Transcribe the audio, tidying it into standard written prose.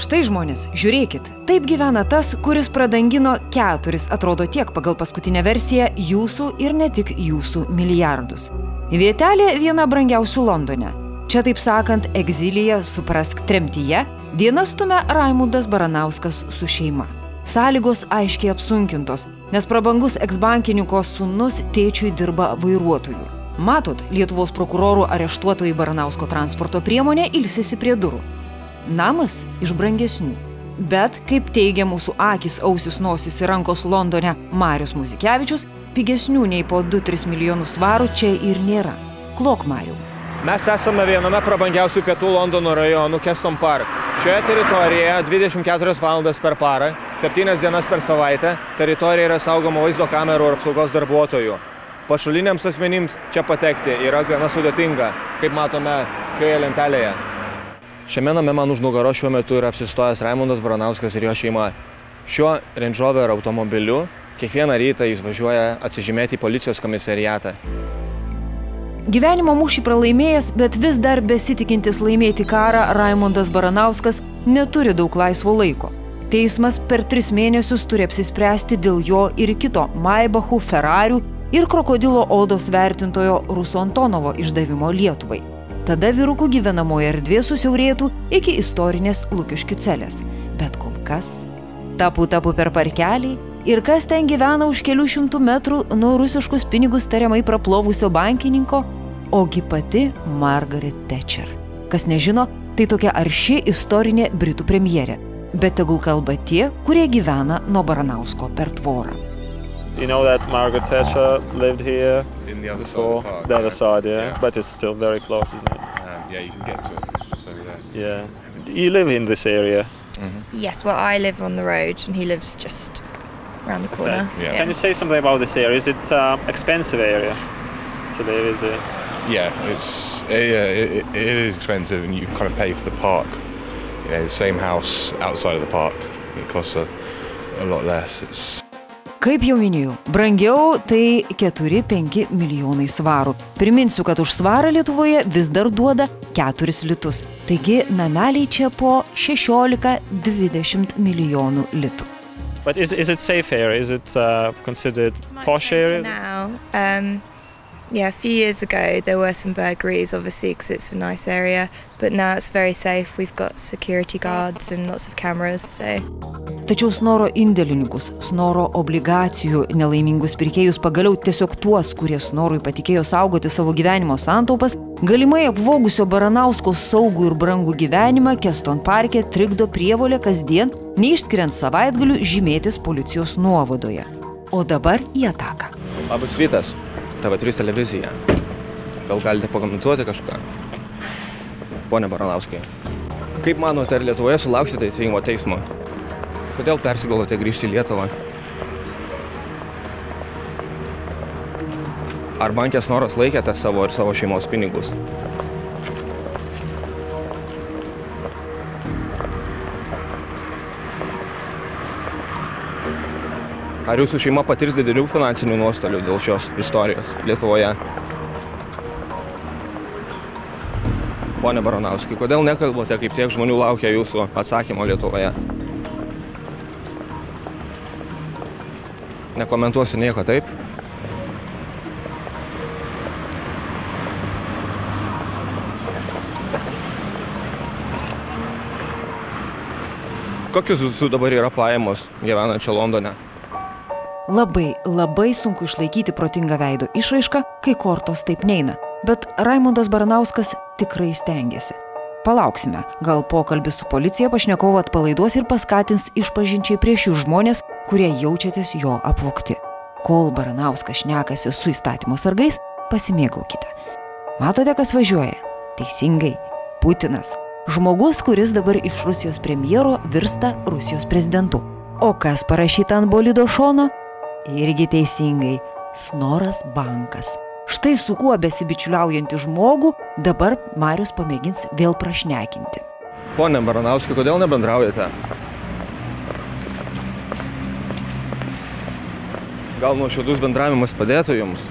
Štai žmonės, žiūrėkit, taip gyvena tas, kuris pradangino 4, atrodo tiek pagal paskutinę versiją, jūsų ir ne tik jūsų milijardus. Vietelė viena brangiausių Londone. Čia taip sakant, egzilyje, suprask tremtyje, dienas stumia Raimundas Baranauskas su šeima. Sąlygos aiškiai apsunkintos, nes prabangus eksbankininko sūnus tėčiui dirba vairuotoju. Matot, Lietuvos prokurorų areštuotojai Baranausko transporto priemonė ilsisi prie durų. Namas iš brangesnių. Bet, kaip teigia mūsų akis, ausis, nosis ir rankos Londone Marius Muzikevičius, pigesnių nei po 2-3 milijonus svarų čia ir nėra. Klok, Mariau. Mes esame viename prabangiausių pietų Londono rajonų Keston Park. Šioje teritorijoje 24 valandas per parą, 7 dienas per savaitę, teritorija yra saugoma vaizdo kamerų ir apsaugos darbuotojų. Pašaliniams asmenims čia patekti yra gana sudėtinga, kaip matome šioje lentelėje. Šiame name man už nugaros šiuo metu yra apsistojęs Raimundas Baranauskas ir jo šeima. Šiuo Range Rover automobiliu kiekvieną rytą jis važiuoja atsižymėti į policijos komisariatą. Gyvenimo mūšį pralaimėjęs, bet vis dar besitikintis laimėti karą, Raimundas Baranauskas neturi daug laisvo laiko. Teismas per 3 mėnesius turi apsispręsti dėl jo ir kito Maybachų, Ferrarių ir krokodilo odos vertintojo Ruso Antonovo išdavimo Lietuvai. Tada vyrukų gyvenamoji erdvė susiaurėtų iki istorinės Lukiškių celės. Bet kol kas tapu per parkelį ir kas ten gyvena už kelių šimtų metrų nuo rusiškus pinigus tariamai praplovusio bankininko, ogi pati Margaret Thatcher. Kas nežino, tai tokia arši istorinė Britų premjerė. Bet tegul kalba tie, kurie gyvena nuo Baranausko per tvorą. You know that Margaret Thatcher lived here in the other before, side of the park. the other side, yeah. Yeah. But it's still very close, isn't it? Yeah, you can get to it. So, Yeah. You live in this area. Yes, well, I live on the road and he lives just around the corner. Yeah. Can you say something about this area? Is it expensive area to live? Is it? Yeah, it is expensive, and you kind of pay for the park. You know, the same house outside of the park, it costs a lot less. Kaip jau minėjau, brangiau tai 4-5 milijonai svarų. Priminsiu, kad už svarą Lietuvoje vis dar duoda 4 litus. Taigi nameliai čia po 16-20 milijonų litų. But is it safe area? Is it considered posh area? Now, yeah, a few years ago there were some burglaries, obviously, because it's a nice area. But now it's very safe. We've got security guards and lots of cameras, so... Tačiau snoro indėlininkus, snoro obligacijų nelaimingus pirkėjus, pagaliau tiesiog tuos, kurie snorui patikėjo saugoti savo gyvenimo santaupas, galimai apvogusio Baranausko saugų ir brangų gyvenimą Keston Parke trikdo prievolė kasdien, neišskiriant savaitgalių, žymėtis policijos nuovadoje. O dabar į ataką. Labas rytas, TV3 televizija. Gal galite pakomentuoti kažką? Pone Baranauskai, kaip manote, ar Lietuvoje sulauksite teisingumo teismo? Kodėl persigalvote grįžti į Lietuvą? Ar banke Snoras laikėte savo ir savo šeimos pinigus? Ar jūsų šeima patirs didelių finansinių nuostolių dėl šios istorijos Lietuvoje? Pone Baranauskai, kodėl nekalbate, kaip tiek žmonių laukia jūsų atsakymo Lietuvoje? Nekomentuosiu nieko, taip? Kokius jūsų dabar yra pajamos gyvenančio Londone? Labai sunku išlaikyti protingą veido išraišką, kai kortos taip neina. Bet Raimundas Baranauskas tikrai stengiasi. Palauksime, gal pokalbis su policija pašnekovo atpalaiduos ir paskatins išpažinčiai prieš jų žmonės, kurie jaučiatės jo apvogti. Kol Baranauskas šnekasi su įstatymo sargais, pasimėgaukite. Matote, kas važiuoja? Teisingai, Putinas. Žmogus, kuris dabar iš Rusijos premjero virsta Rusijos prezidentu. O kas parašyta ant bolido šono? Irgi teisingai, Snoras bankas. Štai su kuo besibičiuliaujantį žmogų dabar Marius pamėgins vėl prašnekinti. Pone Baranauskai, kodėl nebendraujate? Gal nuoširdus bendravimas padėtų jums?